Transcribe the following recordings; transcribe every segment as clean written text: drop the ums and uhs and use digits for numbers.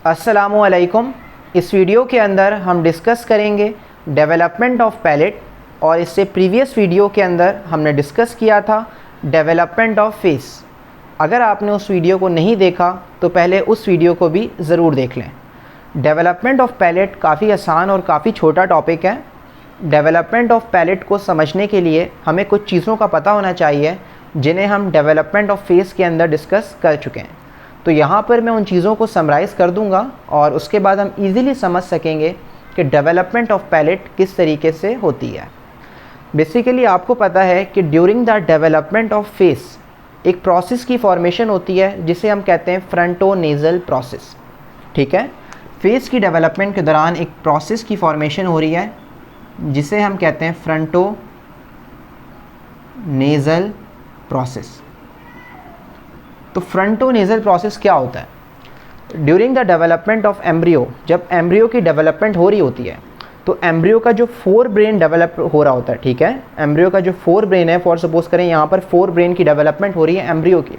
अस्सलामुअलैकुम। इस वीडियो के अंदर हम डिस्कस करेंगे डेवलपमेंट ऑफ पैलेट, और इससे प्रीवियस वीडियो के अंदर हमने डिस्कस किया था डेवलपमेंट ऑफ फेस। अगर आपने उस वीडियो को नहीं देखा तो पहले उस वीडियो को भी ज़रूर देख लें। डेवलपमेंट ऑफ पैलेट काफ़ी आसान और काफ़ी छोटा टॉपिक है। डेवलपमेंट ऑफ पैलेट को समझने के लिए हमें कुछ चीज़ों का पता होना चाहिए जिन्हें हम डेवलपमेंट ऑफ फेस के अंदर डिस्कस कर चुके हैं। तो यहाँ पर मैं उन चीज़ों को समराइज़ कर दूँगा और उसके बाद हम इजीली समझ सकेंगे कि डेवलपमेंट ऑफ पैलेट किस तरीके से होती है। बेसिकली आपको पता है कि during the development of face एक प्रोसेस की फॉर्मेशन होती है जिसे हम कहते हैं फ्रंटोनेज़ल प्रोसेस। ठीक है, फेस की डेवलपमेंट के दौरान एक प्रोसेस की फॉर्मेशन हो रही है जिसे हम कहते हैं फ्रंटोनेज़ल प्रोसेस। तो फ्रंटोनेज़ल प्रोसेस क्या होता है? During the development of embryo, जब एम्ब्रियो की डेवलपमेंट हो रही होती है तो एम्ब्रियो का जो फोर ब्रेन डेवलप हो रहा होता है। ठीक है, एम्ब्रियो का जो फोर ब्रेन है, फॉर सपोज करें यहाँ पर फोर ब्रेन की डेवलपमेंट हो रही है एम्ब्रियो की,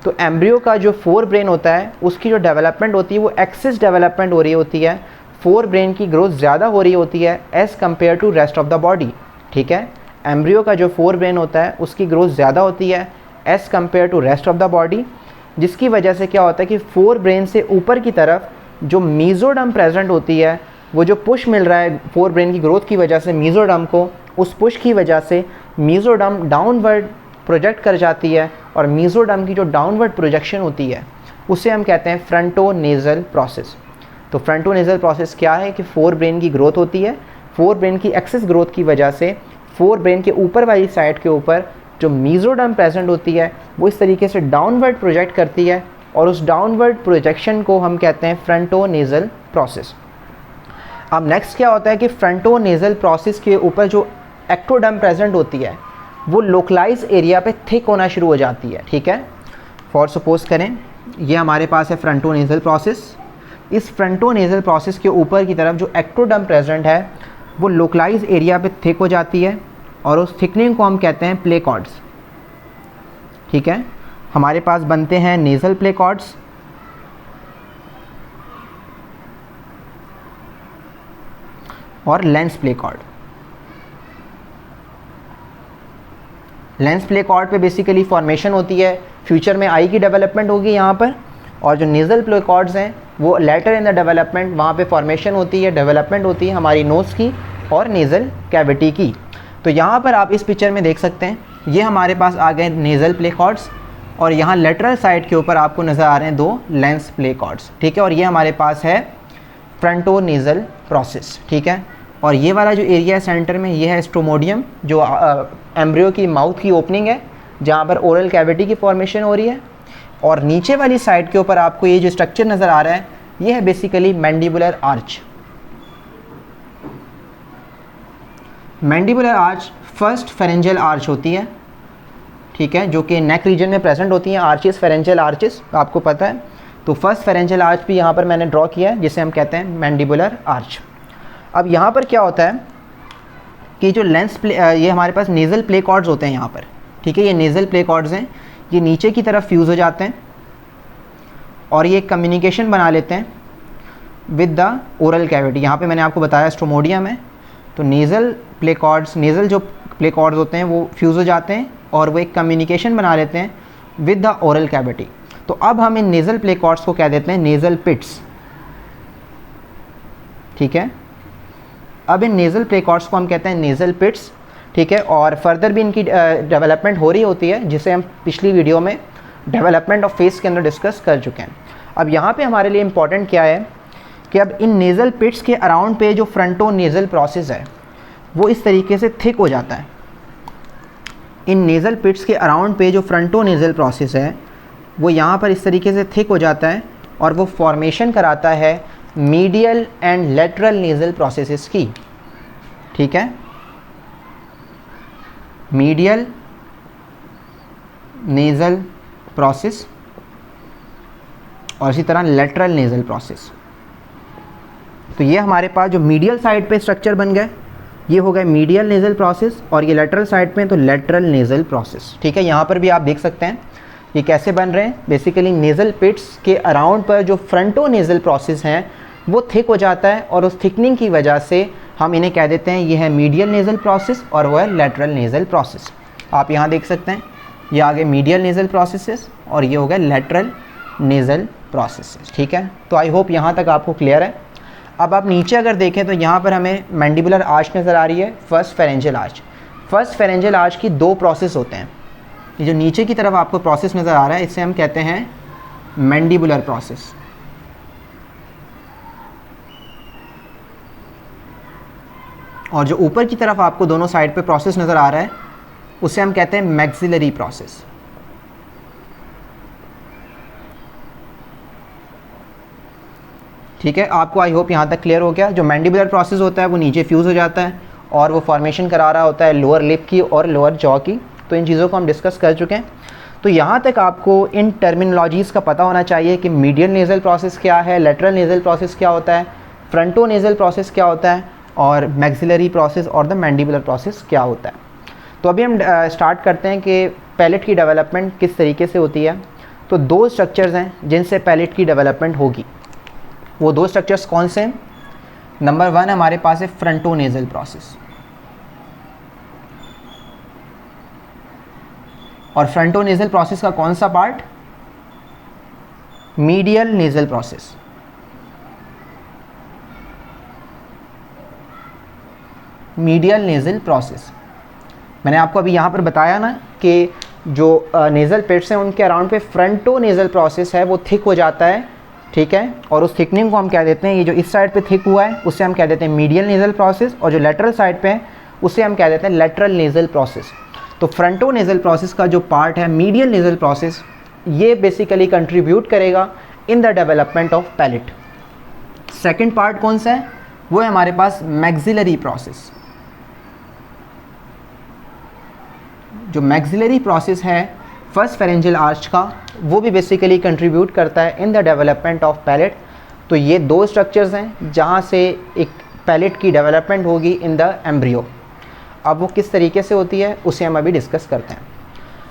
तो एम्ब्रियो का जो फोर ब्रेन होता है उसकी जो डेवलपमेंट होती है वो एक्सिस डेवलपमेंट हो रही होती है। फोर ब्रेन की ग्रोथ ज़्यादा हो रही होती है as compare to rest of the body. ठीक है, एम्ब्रियो का जो फोर ब्रेन होता है उसकी ग्रोथ ज़्यादा होती है as compare to rest of the body, जिसकी वजह से क्या होता है कि फोर ब्रेन से ऊपर की तरफ जो मीज़ोडर्म प्रेजेंट होती है, वो जो पुश मिल रहा है फोर ब्रेन की ग्रोथ की वजह से मीज़ोडर्म को, उस पुश की वजह से मीज़ोडर्म डाउनवर्ड प्रोजेक्ट कर जाती है और मीज़ोडर्म की जो डाउनवर्ड प्रोजेक्शन होती है उसे हम कहते हैं फ्रंटोनेज़ल प्रोसेस। तो फ्रंटोनेज़ल प्रोसेस क्या है कि फोर ब्रेन की ग्रोथ होती है, फोर ब्रेन की एक्सिस ग्रोथ की वजह से फोर ब्रेन के ऊपर वाली साइड के ऊपर जो मीज़ोडर्म प्रेजेंट होती है वो इस तरीके से डाउनवर्ड प्रोजेक्ट करती है और उस डाउनवर्ड प्रोजेक्शन को हम कहते हैं फ्रंटोनेज़ल प्रोसेस। अब नेक्स्ट क्या होता है कि फ्रंटोनेज़ल प्रोसेस के ऊपर जो एक्टोडर्म प्रेजेंट होती है वो लोकलाइज एरिया पे थिक होना शुरू हो जाती है। ठीक है, फॉर सपोज करें ये हमारे पास है फ्रंटोनेज़ल प्रोसेस। इस फ्रंटोनेज़ल प्रोसेस के ऊपर की तरफ जो एक्टोडर्म प्रेजेंट है वो लोकलाइज एरिया पे थिक हो जाती है और उस थिकनिंग को हम कहते हैं प्ले कॉर्ड्स। ठीक है, हमारे पास बनते हैं नेज़ल प्ले कॉर्ड्स और lens placode. Lens placode पे बेसिकली फॉर्मेशन होती है, फ्यूचर में आई की डेवलपमेंट होगी यहाँ पर, और जो नेज़ल प्ले कॉर्ड्स हैं वो लेटर इन द डेवलपमेंट, वहाँ पे फॉर्मेशन होती है, डेवलपमेंट होती है हमारी नोज़ की और नेज़ल कैविटी की। तो यहाँ पर आप इस पिक्चर में देख सकते हैं ये हमारे पास आ गए नेज़ल प्ले कॉर्ड्स और यहाँ लेटरल साइड के ऊपर आपको नज़र आ रहे हैं दो लेंस प्ले कॉर्ड्स। ठीक है, और ये हमारे पास है फ्रंटोनेज़ल प्रोसेस। ठीक है, और ये वाला जो एरिया है सेंटर में ये है स्ट्रोमोडियम, जो एम्ब्रियो की माउथ की ओपनिंग है जहाँ पर ओरल कैविटी की फॉर्मेशन हो रही है, और नीचे वाली साइड के ऊपर आपको ये जो स्ट्रक्चर नज़र आ रहा है ये है basically mandibular arch. Mandibular arch first pharyngeal arch होती है। ठीक है, जो कि नेक रीजन में प्रेजेंट होती हैं आर्चेस, फेरेंजियल आर्चेस आपको पता है। तो फर्स्ट फेरेंजियल आर्च भी यहाँ पर मैंने ड्रॉ किया है जिसे हम कहते हैं मैंडिबुलर आर्च। अब यहाँ पर क्या होता है कि जो लेंस प्ले, ये हमारे पास नेज़ल प्ले कॉर्ड्स होते हैं यहाँ पर। ठीक है, ये नेज़ल प्ले कॉर्ड्स हैं, ये नीचे की तरफ फ्यूज़ हो जाते हैं और ये कम्युनिकेशन बना लेते हैं विद द ओरल कैविटी। यहाँ पे मैंने आपको बताया स्ट्रोमोडियम है, तो नेज़ल प्ले कॉर्ड्स, नेज़ल जो प्ले कॉर्ड्स होते हैं वो फ्यूज़ हो जाते हैं और वो एक कम्युनिकेशन बना लेते हैं विद द ओरल कैविटी। तो अब हम इन नेज़ल प्ले कॉर्ड्स को कह देते हैं नेज़ल पिट्स। ठीक है, अब इन नेज़ल प्ले कॉर्ड्स को हम कहते हैं नेज़ल पिट्स। ठीक है, और फर्दर भी इनकी डेवलपमेंट हो रही होती है जिसे हम पिछली वीडियो में डेवलपमेंट ऑफ फेस के अंदर डिस्कस कर चुके हैं। अब यहाँ पे हमारे लिए इम्पॉर्टेंट क्या है कि अब इन नेज़ल पिट्स के अराउंड पे जो फ्रंटोनेज़ल प्रोसेस है वो इस तरीके से थिक हो जाता है। इन नेज़ल पिट्स के अराउंड पे जो फ्रंटोनेज़ल प्रोसेस है वो यहाँ पर इस तरीके से थिक हो जाता है और वो फॉर्मेशन कराता है medial and lateral nasal processes की। ठीक है, मीडियल नेज़ल प्रोसेस और इसी तरह लेटरल नेज़ल प्रोसेस। तो ये हमारे पास जो मीडियल साइड पे स्ट्रक्चर बन गए ये हो गए मीडियल नेज़ल प्रोसेस, और ये लेटरल साइड पे तो लेटरल नेज़ल प्रोसेस। ठीक है, यहाँ पर भी आप देख सकते हैं ये कैसे बन रहे हैं? बेसिकली नेज़ल पिट्स के अराउंड पर जो फ्रंटो नेज़ल प्रोसेस हैं वो थिक हो जाता है, और उस थिकनिंग की वजह से हम इन्हें कह देते हैं ये है मीडियल नेज़ल प्रोसेस और वो है लेटरल नेज़ल प्रोसेस। आप यहाँ देख सकते हैं ये आगे मीडियल नेज़ल प्रोसेसेस और ये हो गया लेटरल नेज़ल प्रोसेसेस। ठीक है, तो आई होप यहाँ तक आपको क्लियर है। अब आप नीचे अगर देखें तो यहाँ पर हमें मैंडिबुलर आर्च नज़र आ रही है, first pharyngeal arch. First pharyngeal arch की दो प्रोसेस होते हैं। ये जो नीचे की तरफ आपको प्रोसेस नज़र आ रहा है इसे हम कहते हैं मैंडिबुलर प्रोसेस, और जो ऊपर की तरफ आपको दोनों साइड पे प्रोसेस नज़र आ रहा है उसे हम कहते हैं मैक्सिलरी प्रोसेस। ठीक है, आपको आई होप यहाँ तक क्लियर हो गया। जो मैंडिबुलर प्रोसेस होता है वो नीचे फ्यूज़ हो जाता है और वो फॉर्मेशन करा रहा होता है लोअर लिप की और लोअर जॉ की। तो इन चीज़ों को हम डिस्कस कर चुके हैं। तो यहाँ तक आपको इन टर्मिनोलॉजीज़ का पता होना चाहिए कि मीडियल नेज़ल प्रोसेस क्या है, लेटरल नेज़ल प्रोसेस क्या होता है, फ्रंटो नेज़ल प्रोसेस क्या होता है, और मैक्सिलरी प्रोसेस और द मैंडिबुलर प्रोसेस क्या होता है। तो अभी हम स्टार्ट करते हैं कि पैलेट की डेवलपमेंट किस तरीके से होती है। तो दो स्ट्रक्चर्स हैं जिनसे पैलेट की डेवलपमेंट होगी। वो दो स्ट्रक्चर्स कौन से हैं? नंबर 1 हमारे पास है फ्रंटो नेज़ल प्रोसेस, और फ्रंटो नेज़ल प्रोसेस का कौन सा part? Medial nasal process. Medial nasal process मैंने आपको अभी यहाँ पर बताया ना कि जो नेज़ल पिट्स हैं उनके अराउंड पे फ्रंटो नेज़ल प्रोसेस है वो थिक हो जाता है। ठीक है, और उस थिकनिंग को हम क्या देते हैं, ये जो इस साइड पे थिक हुआ है उसे हम कह देते हैं मीडियल नेज़ल प्रोसेस, और जो लेटरल साइड पे है उसे हम कह देते हैं लेटरल नेज़ल प्रोसेस। तो फ्रंटो नेज़ल प्रोसेस का जो पार्ट है मीडियल नेज़ल प्रोसेस, ये बेसिकली कंट्रीब्यूट करेगा in the development of palate. Second part कौन सा है? वो है हमारे पास मैक्सिलरी प्रोसेस। जो मैक्सिलरी प्रोसेस है फर्स्ट फेरेंजियल आर्च का, वो भी बेसिकली कंट्रीब्यूट करता है in the development of palate. तो ये दो स्ट्रक्चर्स हैं जहाँ से एक पैलेट की डेवलपमेंट होगी इन द एम्ब्रियो। अब वो किस तरीके से होती है उसे हम अभी डिस्कस करते हैं।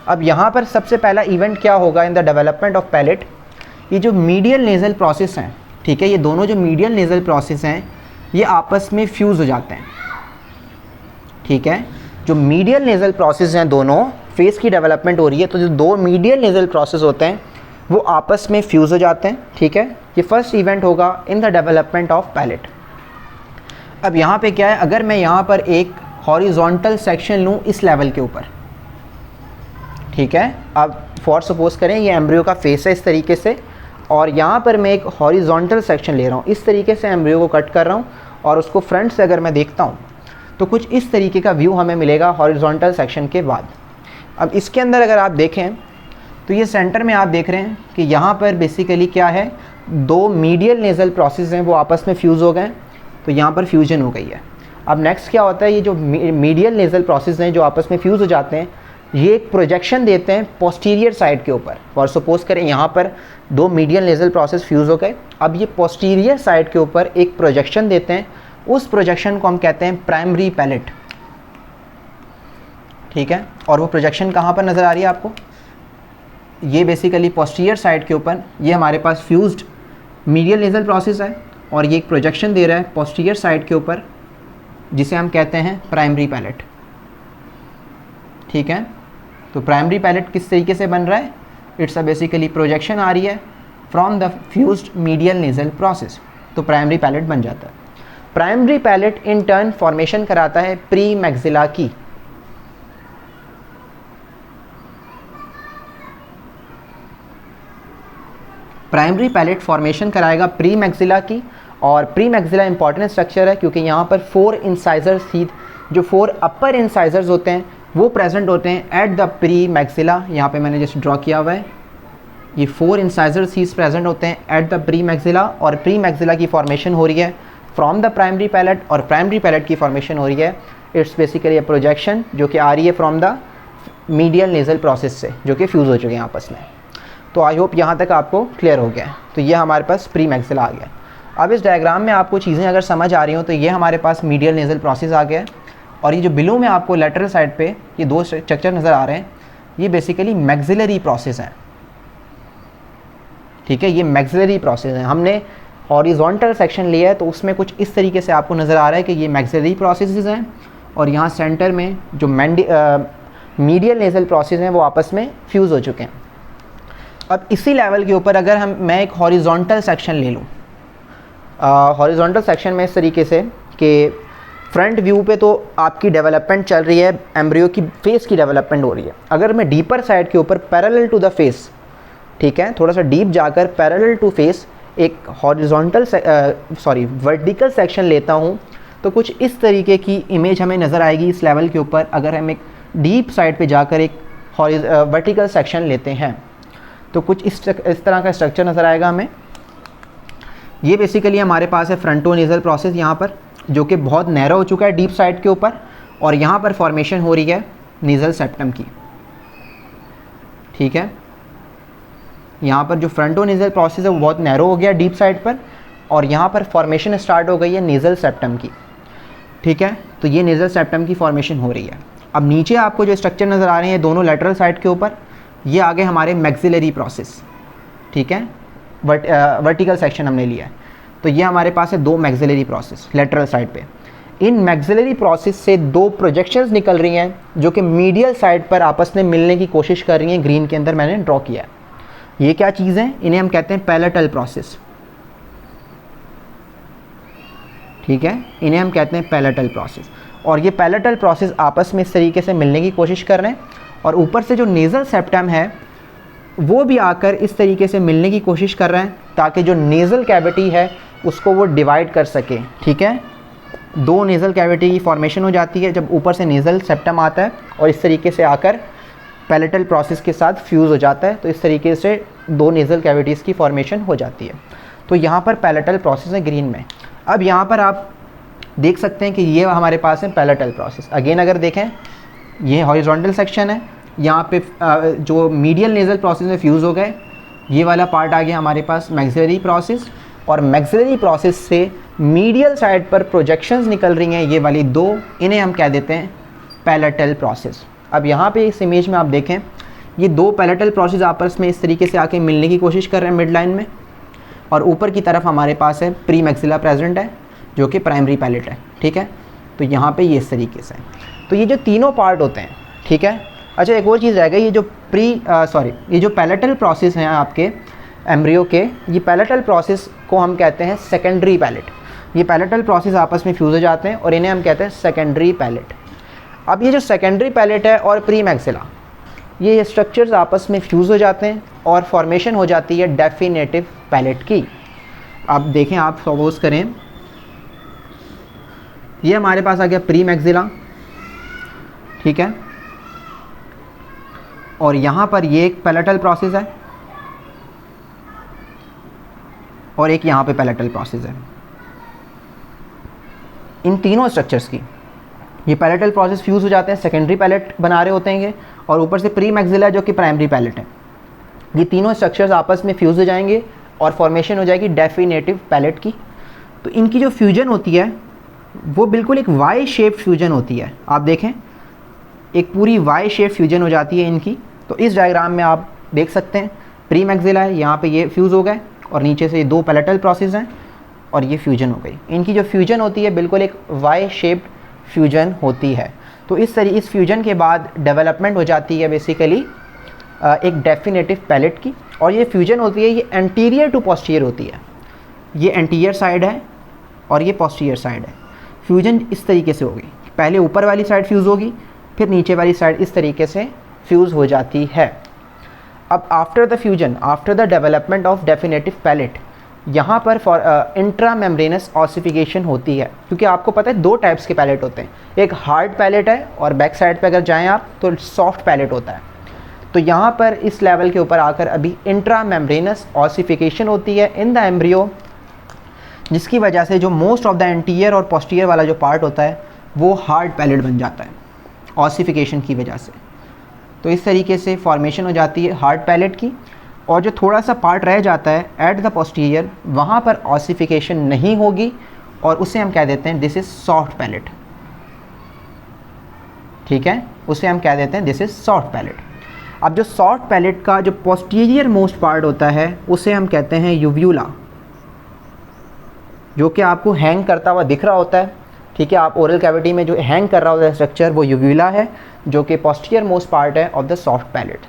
अब यहाँ पर सबसे पहला इवेंट क्या होगा in the development of palate? ये जो मीडियल नेज़ल प्रोसेस हैं, ठीक है, ये दोनों जो मीडियल नेज़ल प्रोसेस हैं ये आपस में फ्यूज़ हो जाते हैं। ठीक है, जो मीडियल नेज़ल प्रोसेस हैं दोनों, फेस की डेवलपमेंट हो रही है तो जो दो मीडियल नेज़ल प्रोसेस होते हैं वो आपस में फ्यूज़ हो जाते हैं। ठीक है, ये फर्स्ट इवेंट होगा in the development of palate. अब यहाँ पे क्या है, अगर मैं यहाँ पर एक हॉरिजॉन्टल सेक्शन लूँ इस लेवल के ऊपर, ठीक है, अब फॉर सपोज करें ये एम्ब्रियो का फेस है इस तरीके से, और यहाँ पर मैं एक हॉरिजॉन्टल सेक्शन ले रहा हूँ, इस तरीके से एम्ब्रियो को कट कर रहा हूँ, और उसको फ्रंट से अगर मैं देखता हूँ तो कुछ इस तरीके का व्यू हमें मिलेगा हॉरिजॉन्टल सेक्शन के बाद। अब इसके अंदर अगर आप देखें तो ये सेंटर में आप देख रहे हैं कि यहाँ पर बेसिकली क्या है, दो मीडियल नेज़ल प्रोसेस हैं वो आपस में फ्यूज़ हो गए, तो यहाँ पर फ्यूजन हो गई है। अब नेक्स्ट क्या होता है, ये जो मीडियल नेज़ल प्रोसेस हैं जो आपस में फ्यूज़ हो जाते हैं, ये एक प्रोजेक्शन देते हैं पोस्टीरियर साइड के ऊपर। और सपोज करें यहाँ पर दो मीडियल नेज़ल प्रोसेस फ्यूज़ हो गए, अब ये पोस्टीरियर साइड के ऊपर एक प्रोजेक्शन देते हैं, उस प्रोजेक्शन को हम कहते हैं प्राइमरी पैलेट। ठीक है, और वो प्रोजेक्शन कहाँ पर नज़र आ रही है आपको? ये बेसिकली पोस्टीरियर साइड के ऊपर, ये हमारे पास फ्यूज्ड मीडियल नेज़ल प्रोसेस है और ये एक प्रोजेक्शन दे रहा है पोस्टीरियर साइड के ऊपर जिसे हम कहते हैं प्राइमरी पैलेट। ठीक है, तो प्राइमरी पैलेट किस तरीके से बन रहा है? इट्स अ बेसिकली प्रोजेक्शन आ रही है from the fused medial nasal process, तो प्राइमरी पैलेट बन जाता है। Primary palate in turn formation कराता है प्री मैक्सिला की। प्राइमरी पैलेट फॉर्मेशन कराएगा प्री मैक्सिला की, और प्री मैक्सिला इंपॉर्टेंट स्ट्रक्चर है क्योंकि यहाँ पर 4 इंसाइजर्स थी, जो 4 अपर इंसाइजर्स होते हैं वो प्रेजेंट होते हैं एट द प्री मैक्सिला। यहाँ पे मैंने जस्ट ड्रॉ किया हुआ है, ये 4 इंसाइजर्स थी प्रेजेंट होते हैं एट द प्री मैक्सिला, और प्री मैक्सिला की फॉर्मेशन हो रही है फ्रॉम द प्राइमरी पैलेट, और प्राइमरी पैलेट की फॉर्मेशन हो रही है, इट्स बेसिकली अ प्रोजेक्शन जो कि आ रही है from the medial nasal process से, जो कि फ्यूज़ हो चुके हैं आपस में। तो आई होप यहाँ तक आपको क्लियर हो गया है। तो ये हमारे पास प्री मैक्सिला आ गया। अब इस डायग्राम में आपको चीज़ें अगर समझ आ रही हो तो ये हमारे पास मीडियल नेज़ल प्रोसेस आ गया है, और ये जो बिलो में आपको लेटरल साइड पे ये 2 स्ट्रक्चर नज़र आ रहे हैं, ये बेसिकली मैक्सिलरी प्रोसेस हैं। ठीक है, ये मैक्सिलरी प्रोसेस है। हमने हॉरिजॉन्टल सेक्शन लिया है तो उसमें कुछ इस तरीके से आपको नज़र आ रहा है कि ये मैक्सिलरी प्रोसेसेस हैं और यहाँ सेंटर में जो मीडियल नेज़ल प्रोसेस हैं वो आपस में फ्यूज़ हो चुके हैं। अब इसी लेवल के ऊपर अगर मैं एक हॉरिजॉन्टल सेक्शन ले लूँ, हॉरिजॉन्टल सेक्शन में इस तरीके से कि फ्रंट व्यू पे तो आपकी डेवलपमेंट चल रही है, एम्ब्रियो की फेस की डेवलपमेंट हो रही है। अगर मैं डीपर साइड के ऊपर पैरेलल टू द फेस, ठीक है, थोड़ा सा डीप जाकर पैरेलल टू फेस एक हॉरिजॉन्टल वर्टिकल सेक्शन लेता हूँ तो कुछ इस तरीके की इमेज हमें नज़र आएगी इस लेवल के ऊपर। अगर हम एक डीप साइड पे जाकर एक वर्टिकल सेक्शन लेते हैं तो कुछ इस तरह का स्ट्रक्चर नज़र आएगा हमें। ये बेसिकली हमारे पास है फ्रंटोनेज़ल प्रोसेस यहाँ पर, जो कि बहुत नैरो हो चुका है डीप साइड के ऊपर, और यहाँ पर फॉर्मेशन हो रही है नेज़ल सेप्टम की। ठीक है, यहाँ पर जो फ्रंटोनेज़ल प्रोसेस है वो बहुत नैरो हो गया डीप साइड पर, और यहाँ पर फॉर्मेशन स्टार्ट हो गई है नेज़ल सेप्टम की। ठीक है, तो ये नेज़ल सेप्टम की फॉर्मेशन हो रही है। अब नीचे आपको जो स्ट्रक्चर नज़र आ रहे हैं दोनों लेटरल साइड के ऊपर, ये आगे हमारे मैक्सिलरी प्रोसेस। ठीक है, वर्टिकल सेक्शन हमने लिया है तो ये हमारे पास है दो मैक्सिलरी प्रोसेस लेटरल साइड पे। इन मैक्सिलरी प्रोसेस से दो प्रोजेक्शंस निकल रही हैं जो कि मीडियल साइड पर आपस में मिलने की कोशिश कर रही हैं। ग्रीन के अंदर मैंने ड्रॉ किया है। ये क्या चीज़ है, इन्हें हम कहते हैं पैलेटल प्रोसेस। ठीक है, इन्हें हम कहते हैं पैलेटल प्रोसेस, और ये पैलेटल प्रोसेस आपस में इस तरीके से मिलने की कोशिश कर रहे हैं, और ऊपर से जो नेज़ल सेप्टम है वो भी आकर इस तरीके से मिलने की कोशिश कर रहे हैं ताकि जो नेज़ल कैविटी है उसको वो डिवाइड कर सके। ठीक है, दो नेज़ल कैविटी की फॉर्मेशन हो जाती है जब ऊपर से नेज़ल सेप्टम आता है और इस तरीके से आकर पैलेटल प्रोसेस के साथ फ्यूज़ हो जाता है, तो इस तरीके से दो नेज़ल कैविटीज़ की फॉर्मेशन हो जाती है। तो यहाँ पर पैलेटल प्रोसेस है ग्रीन में। अब यहाँ पर आप देख सकते हैं कि ये हमारे पास है पैलेटल प्रोसेस। अगेन अगर देखें, ये हॉरिजॉन्टल सेक्शन है, यहाँ पे जो मीडियल नेज़ल प्रोसेस में फ्यूज़ हो गए, ये वाला पार्ट आ गया हमारे पास मैक्सिलरी प्रोसेस, और मैक्सिलरी प्रोसेस से मीडियल साइड पर प्रोजेक्शंस निकल रही हैं, ये वाली दो, इन्हें हम कह देते हैं पैलेटल प्रोसेस। अब यहाँ पे इस इमेज में आप देखें, ये दो पैलेटल प्रोसेस आपस में इस तरीके से आके मिलने की कोशिश कर रहे हैं मिड लाइन में, और ऊपर की तरफ हमारे पास है प्री मैक्सिला प्रेजेंट है जो कि प्राइमरी पैलेट है। ठीक है, तो यहाँ पे ये इस तरीके से है। तो ये जो तीनों पार्ट होते हैं, ठीक है। अच्छा, एक और चीज़ रहेगा, ये जो ये जो पैलेटल प्रोसेस हैं आपके एम्ब्रियो के, ये पैलेटल प्रोसेस को हम कहते हैं सेकेंडरी पैलेट। ये पैलेटल प्रोसेस आपस में फ्यूज़ हो जाते हैं और इन्हें हम कहते हैं सेकेंडरी पैलेट। अब ये जो सेकेंडरी पैलेट है और प्री मैक्सिला, ये स्ट्रक्चर्स आपस में फ्यूज़ हो जाते हैं और फॉर्मेशन हो जाती है डेफिनेटिव पैलेट की। आप देखें, आप सपोज करें ये हमारे पास आ गया प्री मैक्सिला, ठीक है, और यहाँ पर ये एक पैलेटल प्रोसेस है और एक यहाँ पे पैलेटल प्रोसेस है। इन तीनों स्ट्रक्चर्स की ये पैलेटल प्रोसेस फ्यूज़ हो जाते हैं, सेकेंडरी पैलेट बना रहे होते हैं ये, और ऊपर से प्री मैक्सिला जो कि प्राइमरी पैलेट है। ये तीनों स्ट्रक्चर्स आपस में फ्यूज़ हो जाएंगे और फॉर्मेशन हो जाएगी डेफिनेटिव पैलेट की। तो इनकी जो फ्यूजन होती है वो बिल्कुल एक वाई शेप फ्यूजन होती है। आप देखें, एक पूरी वाई शेप फ्यूजन हो जाती है इनकी। तो इस डायग्राम में आप देख सकते हैं प्री मैक्सिला है, यहाँ पे ये फ्यूज़ हो गए और नीचे से दो पैलेटल प्रोसेस हैं और ये फ्यूजन हो गई। इनकी जो फ्यूजन होती है बिल्कुल एक वाई शेप्ड फ्यूजन होती है। तो इस फ्यूजन के बाद डेवलपमेंट हो जाती है बेसिकली एक डेफिनेटिव पैलेट की, और ये फ्यूजन होती है, ये एंटीरियर टू पोस्टीरियर होती है। ये एंटीरियर साइड है और ये पोस्टीरियर साइड है। फ्यूजन इस तरीके से होगी, पहले ऊपर वाली साइड फ्यूज़ होगी, फिर नीचे वाली साइड इस तरीके से फ्यूज़ हो जाती है। अब after the fusion, after the development of definitive palate, यहाँ पर इंट्रा मेम्ब्रेनस ऑसिफिकेशन होती है, क्योंकि आपको पता है दो टाइप्स के पैलेट होते हैं, एक हार्ड पैलेट है और बैक साइड पे अगर जाएं आप तो सॉफ्ट पैलेट होता है। तो यहाँ पर इस लेवल के ऊपर आकर अभी इंट्रा मेम्ब्रेनस ऑसिफिकेशन होती है इन द एम्ब्रियो, जिसकी वजह से जो मोस्ट ऑफ द एंटीरियर और पोस्टीरियर वाला जो पार्ट होता है वो हार्ड पैलेट बन जाता है ऑसिफिकेशन की वजह से। तो इस तरीके से फॉर्मेशन हो जाती है हार्ड पैलेट की, और जो थोड़ा सा पार्ट रह जाता है एट द पोस्टीरियर, वहाँ पर ऑसिफिकेशन नहीं होगी और उसे हम कह देते हैं दिस इज़ सॉफ्ट पैलेट। ठीक है, उसे हम कह देते हैं दिस इज़ सॉफ्ट पैलेट। अब जो सॉफ्ट पैलेट का जो पोस्टीरियर मोस्ट पार्ट होता है उसे हम कहते हैं यूव्यूला, जो कि आपको हैंग करता हुआ दिख रहा होता है, ठीक है। आप ओरल कैविटी में जो हैंग कर रहा होता है स्ट्रक्चर वो यूव्यूला है, जो कि पोस्टीरियर मोस्ट पार्ट है ऑफ द सॉफ्ट पैलेट।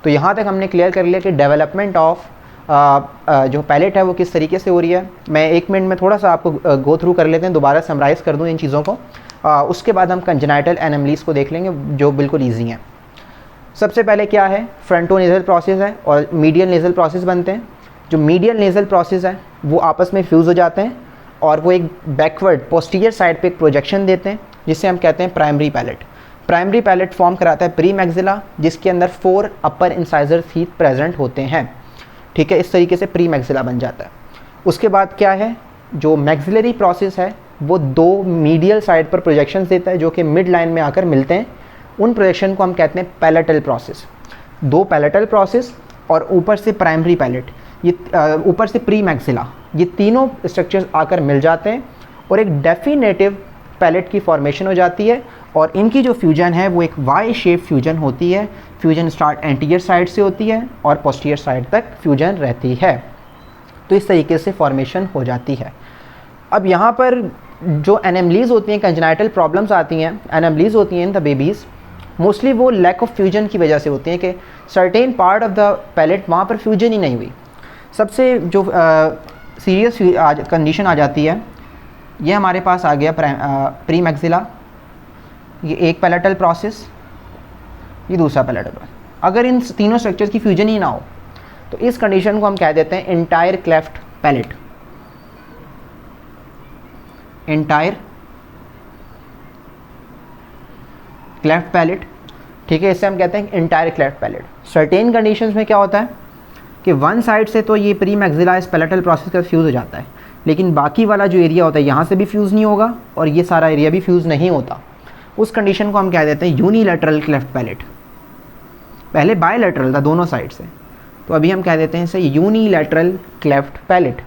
तो यहाँ तक हमने क्लियर कर लिया कि डेवलपमेंट ऑफ जो पैलेट है वो किस तरीके से हो रही है। मैं 1 मिनट में थोड़ा सा आपको गो थ्रू कर लेते हैं, दोबारा समराइज़ कर दूँ इन चीज़ों को। उसके बाद हम कंजेनाइटल एनोमलीज को देख लेंगे जो बिल्कुल ईजी हैं। सबसे पहले क्या है, फ्रंटोनेजल प्रोसेस है और मीडियल नेजल प्रोसेस बनते हैं। जो मीडियल नेजल प्रोसेस है वो आपस में फ्यूज़ हो जाते हैं और वो एक बैकवर्ड पोस्टीरियर साइड पे एक प्रोजेक्शन देते हैं, जिसे हम कहते हैं primary palate. Primary palate form कराता है प्री मैक्सिला, जिसके अंदर 4 अपर इंसाइजर टीथ प्रेजेंट होते हैं, ठीक है। इस तरीके से प्री मैक्सिला बन जाता है। उसके बाद क्या है, जो मैक्सिलरी प्रोसेस है वो 2 मीडियल साइड पर प्रोजेक्शंस देता है जो कि मिड लाइन में आकर मिलते हैं। उन प्रोजेक्शन को हम कहते हैं पैलेटल प्रोसेस। 2 पैलेटल प्रोसेस और ऊपर से प्राइमरी पैलेट, ये ऊपर से प्री मैक्सिला, ये तीनों स्ट्रक्चर्स आकर मिल जाते हैं और एक डेफिनेटिव पैलेट की फॉर्मेशन हो जाती है। और इनकी जो फ्यूजन है वो एक वाई शेप फ्यूजन होती है। फ्यूजन स्टार्ट एंटीरियर साइड से होती है और पोस्टीरियर साइड तक फ्यूजन रहती है। तो इस तरीके से फॉर्मेशन हो जाती है। अब यहाँ पर जो एनोमलीज होती हैं, कंजेनाइटल प्रॉब्लम्स आती हैं, एनोमलीज होती हैं इन द बेबीज़, मोस्टली वो लैक ऑफ फ्यूजन की वजह से होती हैं कि certain part of the palate वहाँ पर फ्यूजन ही नहीं हुई। सबसे जो सीरियस कंडीशन आ जाती है, ये हमारे पास आ गया प्री मैक्सिला, ये एक पैलेटल प्रोसेस, ये दूसरा पैलेटल प्रोसेस। अगर इन तीनों स्ट्रक्चर्स की फ्यूजन ही ना हो तो इस कंडीशन को हम कह देते हैं entire cleft palate. Entire cleft palate, ठीक है, इसे हम कहते हैं entire cleft palate. Certain conditions में क्या होता है कि वन साइड से तो ये प्री मैक्सिला इस पैलेटल प्रोसेस का फ्यूज़ हो जाता है, लेकिन बाकी वाला जो एरिया होता है यहाँ से भी फ्यूज़ नहीं होगा और ये सारा एरिया भी फ्यूज़ नहीं होता। उस कंडीशन को हम कह देते हैं यूनिलैटरल क्लेफ्ट पैलेट। पहले बायलैटरल था दोनों साइड से, तो अभी हम कह देते हैं इसे unilateral cleft palate.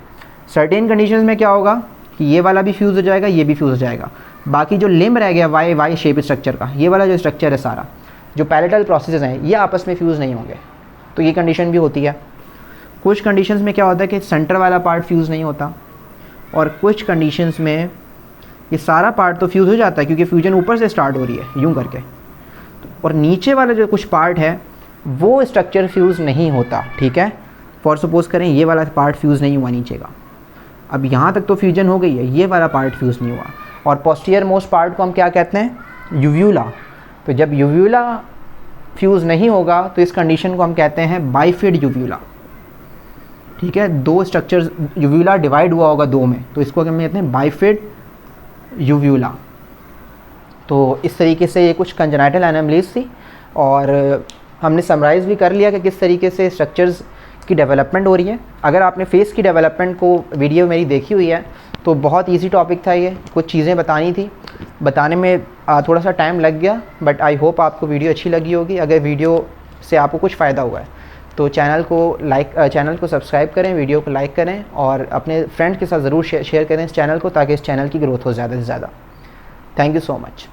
Certain conditions में क्या होगा कि ये वाला भी फ्यूज़ हो जाएगा, ये भी फ्यूज़ हो जाएगा, बाकी जो लिम्ब रह गया वाई शेप स्ट्रक्चर का, ये वाला जो स्ट्रक्चर है सारा, जो पैलेटल प्रोसेसेस हैं, ये आपस में फ्यूज़ नहीं होंगे। तो ये कंडीशन भी होती है। कुछ कंडीशंस में क्या होता है कि सेंटर वाला पार्ट फ्यूज़ नहीं होता और कुछ कंडीशंस में ये सारा पार्ट तो फ्यूज़ हो जाता है क्योंकि फ्यूजन ऊपर से स्टार्ट हो रही है यूँ करके, और नीचे वाला जो कुछ पार्ट है वो स्ट्रक्चर फ्यूज़ नहीं होता, ठीक है। फॉर सपोज करें ये वाला पार्ट फ्यूज़ नहीं हुआ नीचे का, अब यहाँ तक तो फ्यूजन हो गई है, ये वाला पार्ट फ्यूज़ नहीं हुआ। और पोस्टीरियर मोस्ट पार्ट को हम क्या कहते हैं, यूव्यूला। तो जब यूव्यूला फ्यूज़ नहीं होगा तो इस कंडीशन को हम कहते हैं बाइफिड यूव्यूला, ठीक है। 2 स्ट्रक्चर्स, यूव्यूला डिवाइड हुआ होगा 2 में, तो इसको हम कहते हैं बाइफिड यूव्यूला। तो इस तरीके से ये कुछ कंजेनाइटल एनोमलीज थी और हमने समराइज़ भी कर लिया कि किस तरीके से स्ट्रक्चर्स की डेवलपमेंट हो रही है। अगर आपने फेस की डेवलपमेंट को वीडियो मेरी देखी हुई है तो बहुत इजी टॉपिक था ये, कुछ चीज़ें बतानी थी, बताने में थोड़ा सा टाइम लग गया, बट आई होप आपको वीडियो अच्छी लगी होगी। अगर वीडियो से आपको कुछ फ़ायदा हुआ है तो चैनल को सब्सक्राइब करें, वीडियो को लाइक करें और अपने फ्रेंड्स के साथ ज़रूर शेयर करें इस चैनल को, ताकि इस चैनल की ग्रोथ हो ज़्यादा से ज़्यादा। Thank you so much.